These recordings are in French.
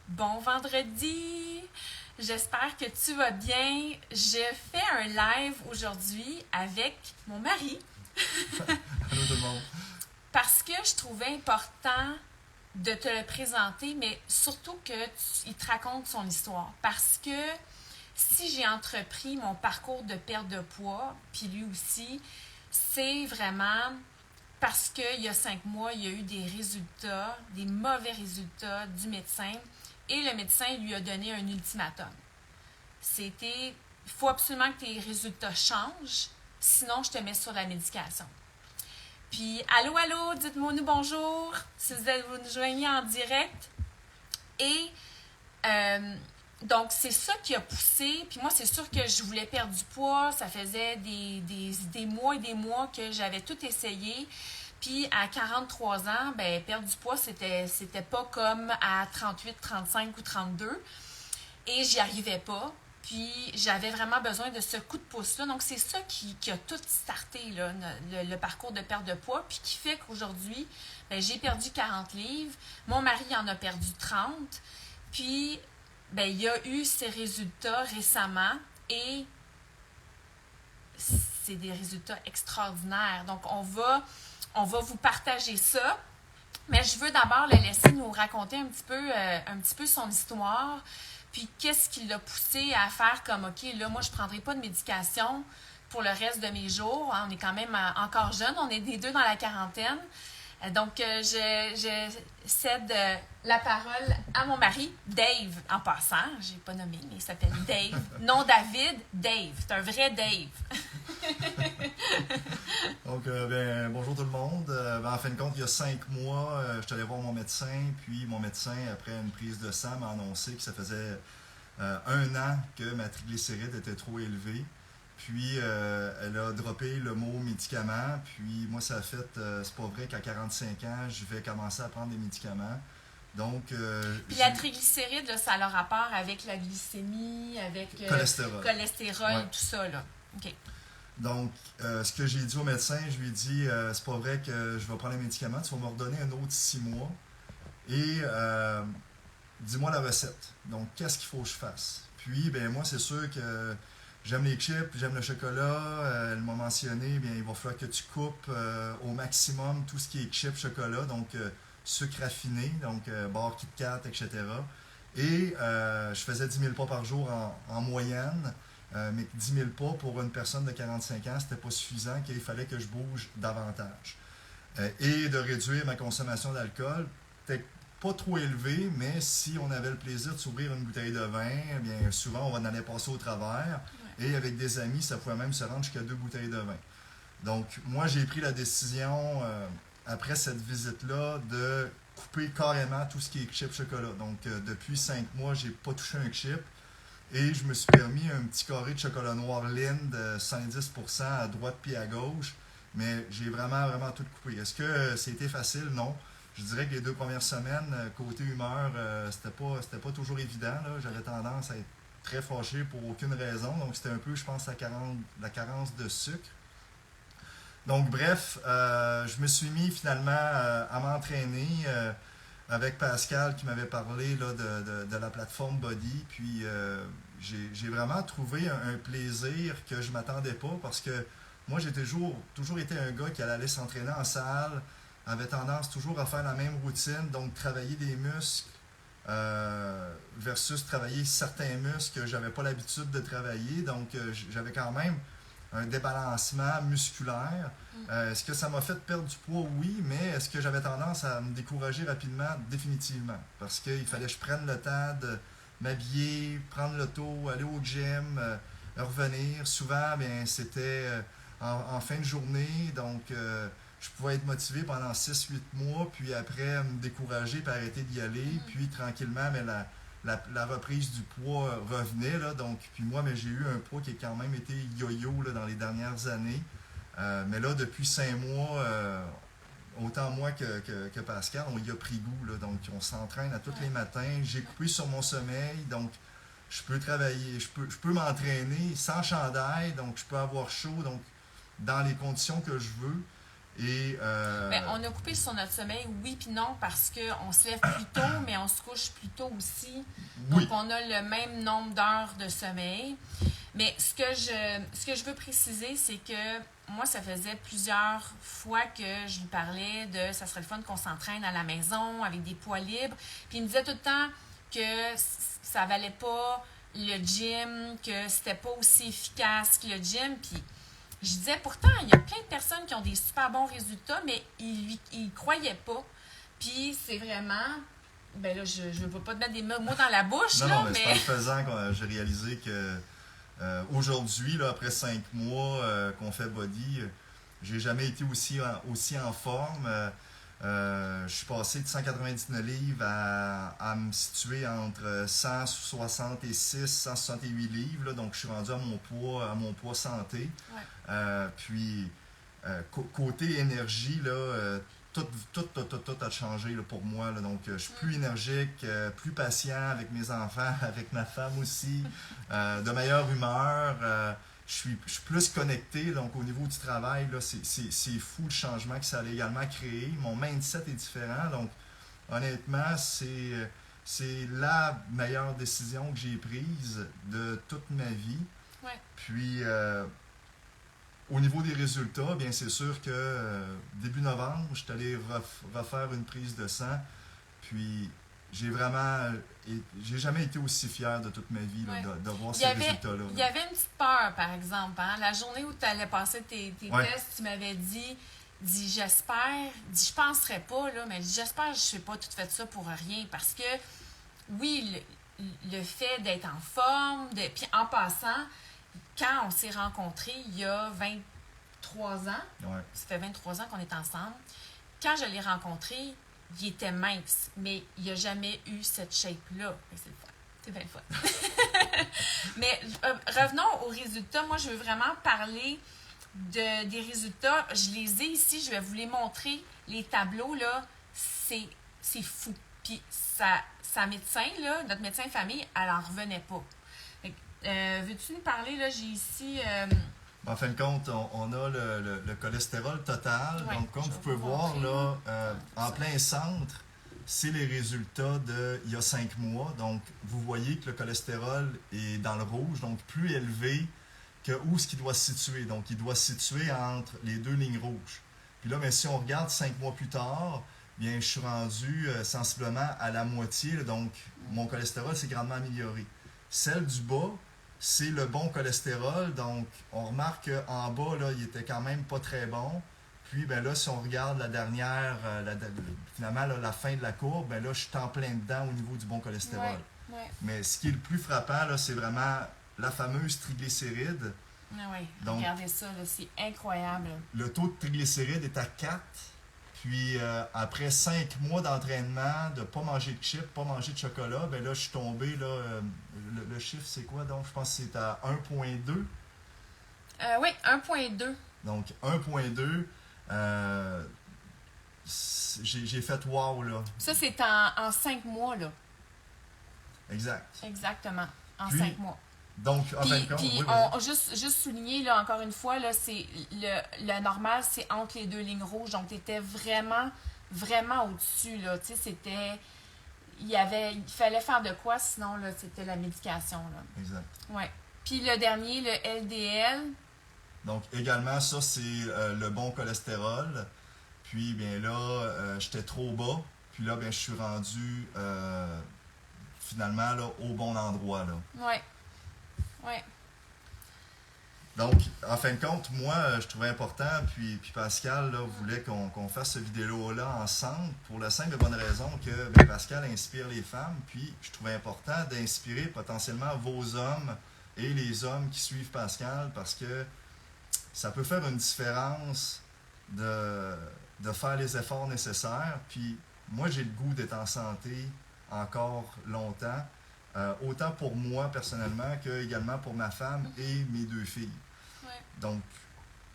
Bon vendredi! J'espère que tu vas bien. Je fais un live aujourd'hui avec mon mari Allô tout le monde. parce que je trouvais important de te le présenter, mais surtout qu'il te raconte son histoire. Parce que si j'ai entrepris mon parcours de perte de poids, puis lui aussi, c'est vraiment parce qu'il y a 5 mois, il y a eu des résultats, des mauvais résultats du médecin, et le médecin lui a donné un ultimatum. C'était, il faut absolument que tes résultats changent, sinon je te mets sur la médication. Puis, allô, allô, dites-moi nous bonjour, si vous nous joignez en direct. Et euh, donc, c'est ça qui a poussé. Puis moi, c'est sûr que je voulais perdre du poids. Ça faisait des mois et des mois que j'avais tout essayé. Puis à 43 ans, ben, perdre du poids, c'était pas comme à 38, 35 ou 32. Et j'y arrivais pas. Puis j'avais vraiment besoin de ce coup de pouce-là. Donc c'est ça qui a tout starté, là, le parcours de perte de poids. Puis qui fait qu'aujourd'hui, ben, j'ai perdu 40 livres. Mon mari en a perdu 30. Puis ben, il y a eu ces résultats récemment. Et c'est des résultats extraordinaires. Donc on va vous partager ça. Mais je veux d'abord le laisser nous raconter un petit peu son histoire. Puis qu'est-ce qui l'a poussé à faire comme, OK, là, moi, je ne prendrai pas de médication pour le reste de mes jours. Hein. On est quand même encore jeunes. On est des deux dans la quarantaine. Donc, je cède la parole à mon mari, Dave, en passant. Je n'ai pas nommé, mais il s'appelle Dave. Non David, Dave. C'est un vrai Dave. Donc, bonjour tout le monde. En fin de compte, il y a 5 mois, je suis allé voir mon médecin, puis mon médecin, après une prise de sang, m'a annoncé que ça faisait 1 an que ma triglycéride était trop élevée. Puis, elle a droppé le mot médicament. Puis, moi, ça a fait, c'est pas vrai qu'à 45 ans, je vais commencer à prendre des médicaments. Donc, Puis la triglycéride, là, ça a le rapport avec la glycémie, avec cholestérol, Ouais. tout ça, là. OK. Donc, ce que j'ai dit au médecin, je lui ai dit, c'est pas vrai que je vais prendre les médicaments, tu vas me redonner un autre 6 mois. Et dis-moi la recette. Donc, qu'est-ce qu'il faut que je fasse? Puis, ben moi, c'est sûr que j'aime les chips, j'aime le chocolat. Elle m'a mentionné, bien, il va falloir que tu coupes au maximum tout ce qui est chips, chocolat, donc sucre raffiné, donc barre Kit Kat, etc. Et je faisais 10 000 pas par jour en moyenne. Mais 10 000 pas pour une personne de 45 ans, c'était pas suffisant, qu'il fallait que je bouge davantage. Et de réduire ma consommation d'alcool, peut-être pas trop élevé, mais si on avait le plaisir de s'ouvrir une bouteille de vin, eh bien souvent on en allait passer au travers. Ouais. Et avec des amis, ça pouvait même se rendre jusqu'à 2 bouteilles de vin. Donc moi j'ai pris la décision, après cette visite-là, de couper carrément tout ce qui est chip chocolat. Donc depuis 5 mois, j'ai pas touché un chip. Et je me suis permis un petit carré de chocolat noir Lind de 110% à droite puis à gauche. Mais j'ai vraiment, vraiment tout coupé. Est-ce que c'était facile? Non. Je dirais que les 2 premières semaines, côté humeur, c'était pas toujours évident, là. J'avais tendance à être très fâché pour aucune raison. Donc c'était un peu, je pense, la carence de sucre. Donc bref, je me suis mis finalement à m'entraîner avec Pascal qui m'avait parlé là, de la plateforme Body. Puis j'ai vraiment trouvé un plaisir que je ne m'attendais pas parce que moi j'ai toujours été un gars qui allait aller s'entraîner en salle, avait tendance toujours à faire la même routine, donc travailler des muscles versus travailler certains muscles que j'avais pas l'habitude de travailler. Donc j'avais quand même un débalancement musculaire. Est-ce que ça m'a fait perdre du poids? Oui, mais est-ce que j'avais tendance à me décourager rapidement? Définitivement. Parce qu'il fallait que je prenne le temps de m'habiller, prendre l'auto, aller au gym, revenir. Souvent, bien, c'était en fin de journée, donc je pouvais être motivé pendant 6 8 mois, puis après me décourager et arrêter d'y aller, puis tranquillement, mais la reprise du poids revenait. Là, donc, puis moi, mais j'ai eu un poids qui a quand même été yo-yo là, dans les dernières années. Mais là, depuis 5 mois, autant moi que Pascal, on y a pris goût. Là, donc, on s'entraîne à tous les matins. J'ai coupé sur mon sommeil, donc je peux travailler, je peux m'entraîner sans chandail, donc je peux avoir chaud, donc dans les conditions que je veux. Et, Ben, on a coupé sur notre sommeil, oui puis non, parce qu'on se lève plus tôt, mais on se couche plus tôt aussi. Donc, oui, on a le même nombre d'heures de sommeil. Mais ce que je veux préciser, c'est que moi, ça faisait plusieurs fois que je lui parlais de ça serait le fun qu'on s'entraîne à la maison avec des poids libres. Puis il me disait tout le temps que ça valait pas le gym, que c'était pas aussi efficace que le gym. Puis je disais pourtant, il y a plein de personnes qui ont des super bons résultats, mais ils croyaient pas. Puis c'est vraiment. Ben là, je ne veux pas te mettre des mots dans la bouche, non, là, non, mais c'est en mais. le faisant que j'ai réalisé que aujourd'hui, là, après 5 mois qu'on fait body, j'ai jamais été aussi en forme. Je suis passé de 199 livres à me situer entre 166, 168 livres. Là, donc, je suis rendu à mon poids santé. Ouais. Puis, côté énergie, là, tout a changé là, pour moi. Là. Donc, je suis plus énergique, plus patient avec mes enfants, avec ma femme aussi, de meilleure humeur. Je suis plus connecté, donc au niveau du travail, là, c'est fou le changement que ça a également créé. Mon mindset est différent, donc honnêtement, c'est la meilleure décision que j'ai prise de toute ma vie. Ouais. Puis, au niveau des résultats, bien c'est sûr que début novembre, je suis allé refaire une prise de sang, puis j'ai jamais été aussi fier de toute ma vie là, de voir ces résultats-là. Il y avait une petite peur, par exemple. Hein? La journée où tu allais passer tes Ouais. tests, tu m'avais dit j'espère, je penserais pas, là, mais j'espère que je n'ai pas tout fait ça pour rien. Parce que, oui, le fait d'être en forme, puis en passant, quand on s'est rencontrés il y a 23 ans, Ouais. ça fait 23 ans qu'on est ensemble, quand je l'ai rencontré, il était mince, mais il n'a jamais eu cette shape-là. C'est le fun. C'est bien le fun. Mais revenons aux résultats. Moi, je veux vraiment parler des résultats. Je les ai ici. Je vais vous les montrer. Les tableaux, là, c'est fou. Puis sa médecin, là, notre médecin de famille, elle n'en revenait pas. Veux-tu nous parler? Là, j'ai ici... En fin de compte, on a le cholestérol total. Ouais, donc, comme je vous vais pouvez vous voir, montrer. là, en plein centre, c'est les résultats d'il y a 5 mois. Donc, vous voyez que le cholestérol est dans le rouge, donc plus élevé que où est-ce qu'il doit se situer. Donc, il doit se situer entre les deux lignes rouges. Puis là, mais si on regarde 5 mois plus tard, bien, je suis rendu sensiblement à la moitié. Là, donc, mon cholestérol s'est grandement amélioré. Celle du bas, c'est le bon cholestérol. Donc, on remarque qu'en bas, là, il était quand même pas très bon. Puis, ben là, si on regarde la dernière, finalement, là, la fin de la courbe, ben là, je suis en plein dedans au niveau du bon cholestérol. Ouais, ouais. Mais ce qui est le plus frappant, là, c'est vraiment la fameuse triglycéride. Ah ouais, Donc, regardez ça, là, c'est incroyable. le taux de triglycéride est à 4. Puis, après 5 mois d'entraînement, de ne pas manger de chips, pas manger de chocolat, ben là, je suis tombé, là, le chiffre, c'est quoi? Donc, je pense que c'est à 1,2. Oui, 1,2. Donc, 1,2. J'ai fait wow, là. Ça, c'est en 5 mois, là. Exact. Exactement. En Puis, 5 mois. Donc, en fin de compte, Puis oui, on juste souligner, là, encore une fois, là, c'est le normal, c'est entre les deux lignes rouges. Donc, tu étais vraiment, vraiment au-dessus, là. Tu sais, c'était... Il fallait faire de quoi, sinon, là, c'était la médication, là. exact. Ouais. Puis le dernier, le LDL. Donc, également, ça, c'est le bon cholestérol. Puis, bien là, j'étais trop bas. Puis là, bien, je suis rendu finalement là, au bon endroit, là. Ouais. Ouais. Donc, en fin de compte, moi, je trouvais important, puis Pascal là, voulait qu'on fasse cette vidéo-là ensemble pour la simple et bonne raison que bien, Pascal inspire les femmes, puis je trouvais important d'inspirer potentiellement vos hommes et les hommes qui suivent Pascal parce que ça peut faire une différence de faire les efforts nécessaires. Puis moi, j'ai le goût d'être en santé encore longtemps. Autant pour moi personnellement que également pour ma femme et mes 2 filles. Ouais. Donc,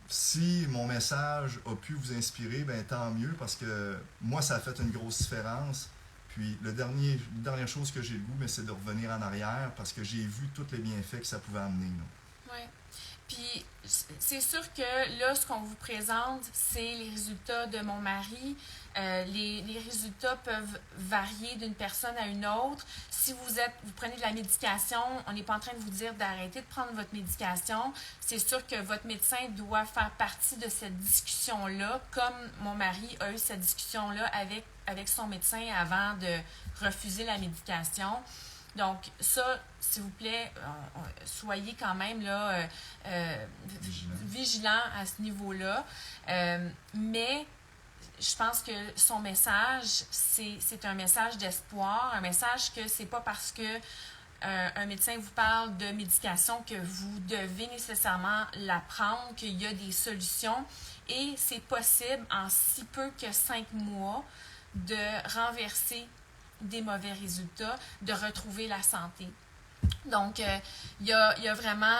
si mon message a pu vous inspirer, ben tant mieux parce que moi, ça a fait une grosse différence. Puis, la dernière chose que j'ai le goût, c'est de revenir en arrière parce que j'ai vu tous les bienfaits que ça pouvait amener. Ouais. Puis, c'est sûr que là, ce qu'on vous présente, c'est les résultats de mon mari. Les résultats peuvent varier d'une personne à une autre. Si vous prenez de la médication, on n'est pas en train de vous dire d'arrêter de prendre votre médication. C'est sûr que votre médecin doit faire partie de cette discussion-là, comme mon mari a eu cette discussion-là avec son médecin avant de refuser la médication. Donc, ça, s'il vous plaît, soyez quand même là, vigilants à ce niveau-là. Mais je pense que son message, c'est un message d'espoir, un message que c'est pas parce que un médecin vous parle de médication que vous devez nécessairement la prendre, qu'il y a des solutions. Et c'est possible, en si peu que 5 mois, de renverser des mauvais résultats, de retrouver la santé. Donc, il y a vraiment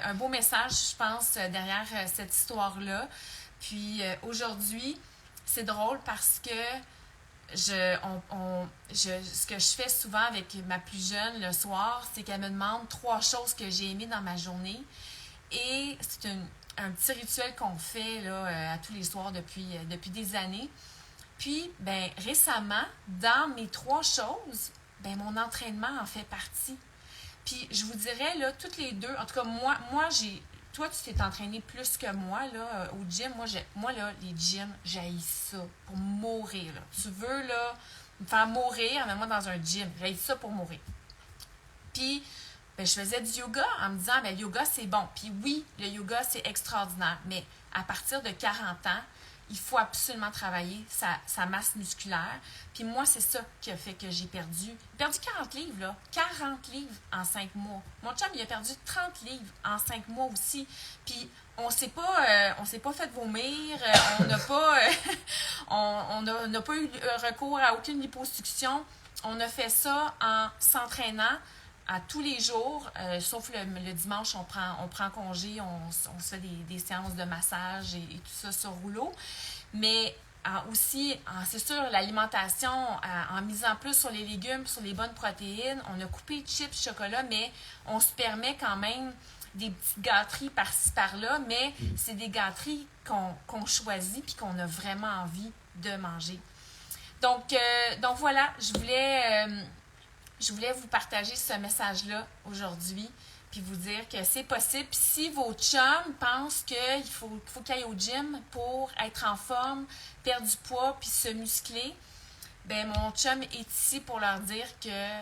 un beau message, je pense, derrière cette histoire-là. Puis aujourd'hui, c'est drôle parce que ce que je fais souvent avec ma plus jeune le soir, c'est qu'elle me demande 3 choses que j'ai aimées dans ma journée. Et c'est un petit rituel qu'on fait là, à tous les soirs depuis des années. Puis, récemment, dans mes 3 choses, mon entraînement en fait partie. Puis, je vous dirais, là, toutes les deux, en tout cas, moi toi, tu t'es entraîné plus que moi, là, au gym. Moi, là, les gyms, j'haïs ça pour mourir, là. Tu veux, là, me faire mourir, mets-moi dans un gym. J'haïs ça pour mourir. Puis, je faisais du yoga en me disant, le yoga, c'est bon. Puis oui, le yoga, c'est extraordinaire. Mais à partir de 40 ans, il faut absolument travailler sa masse musculaire. Puis moi, c'est ça qui a fait que j'ai perdu 40 livres, là. 40 livres en 5 mois. Mon chum, il a perdu 30 livres en 5 mois aussi. Puis on s'est pas fait vomir. On n'a pas eu recours à aucune liposuction. On a fait ça en s'entraînant à tous les jours, sauf le dimanche, on prend congé, on se fait des séances de massage et tout ça sur rouleau. Mais aussi, c'est sûr, l'alimentation, en misant plus sur les légumes, sur les bonnes protéines, on a coupé chips, chocolat, mais on se permet quand même des petites gâteries par-ci, par-là, mais c'est des gâteries qu'on choisit puis qu'on a vraiment envie de manger. Donc voilà, je voulais vous partager ce message-là aujourd'hui, puis vous dire que c'est possible. Puis si vos chums pensent qu'il faut qu'ils aillent au gym pour être en forme, perdre du poids, puis se muscler, mon chum est ici pour leur dire que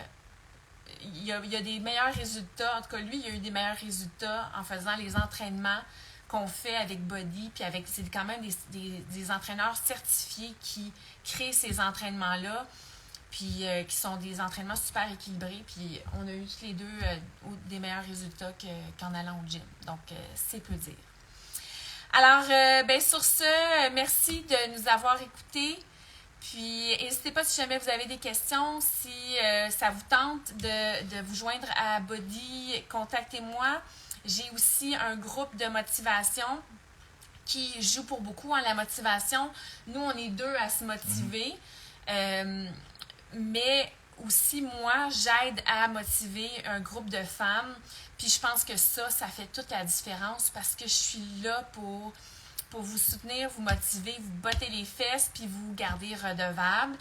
il y a des meilleurs résultats. En tout cas, lui, il a eu des meilleurs résultats en faisant les entraînements qu'on fait avec Body, puis c'est quand même des entraîneurs certifiés qui créent ces entraînements-là, puis qui sont des entraînements super équilibrés, puis on a eu tous les deux des meilleurs résultats qu'en allant au gym. Donc, c'est peu dire. Alors, sur ce, merci de nous avoir écoutés. Puis, n'hésitez pas si jamais vous avez des questions, si ça vous tente de vous joindre à Body, contactez-moi. J'ai aussi un groupe de motivation qui joue pour beaucoup en la motivation. Nous, on est 2 à se motiver. Mais aussi, moi, j'aide à motiver un groupe de femmes. Puis je pense que ça fait toute la différence parce que je suis là pour vous soutenir, vous motiver, vous botter les fesses, puis vous garder redevable.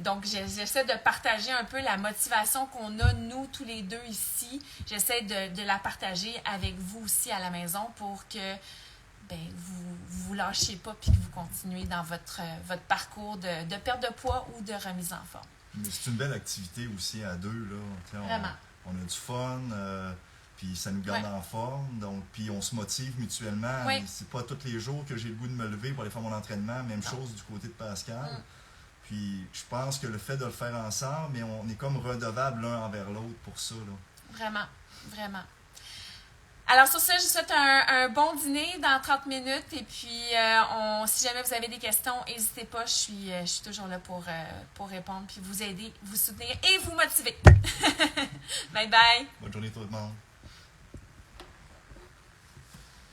Donc, j'essaie de partager un peu la motivation qu'on a, nous, tous les 2 ici. J'essaie de la partager avec vous aussi à la maison pour que vous lâchez pas puis que vous continuez dans votre parcours de perte de poids ou de remise en forme. Mais c'est une belle activité aussi à 2, là. Vraiment. On a du fun, puis ça nous garde en forme, donc puis on se motive mutuellement. Oui. C'est pas tous les jours que j'ai le goût de me lever pour aller faire mon entraînement. Même chose du côté de Pascal. Puis je pense que le fait de le faire ensemble, mais on est comme redevables l'un envers l'autre pour ça, là. Vraiment, vraiment. Alors sur ça, je vous souhaite un bon dîner dans 30 minutes et puis si jamais vous avez des questions, n'hésitez pas, je suis toujours là pour répondre puis vous aider, vous soutenir et vous motiver. Bye bye! Bonne journée tout le monde!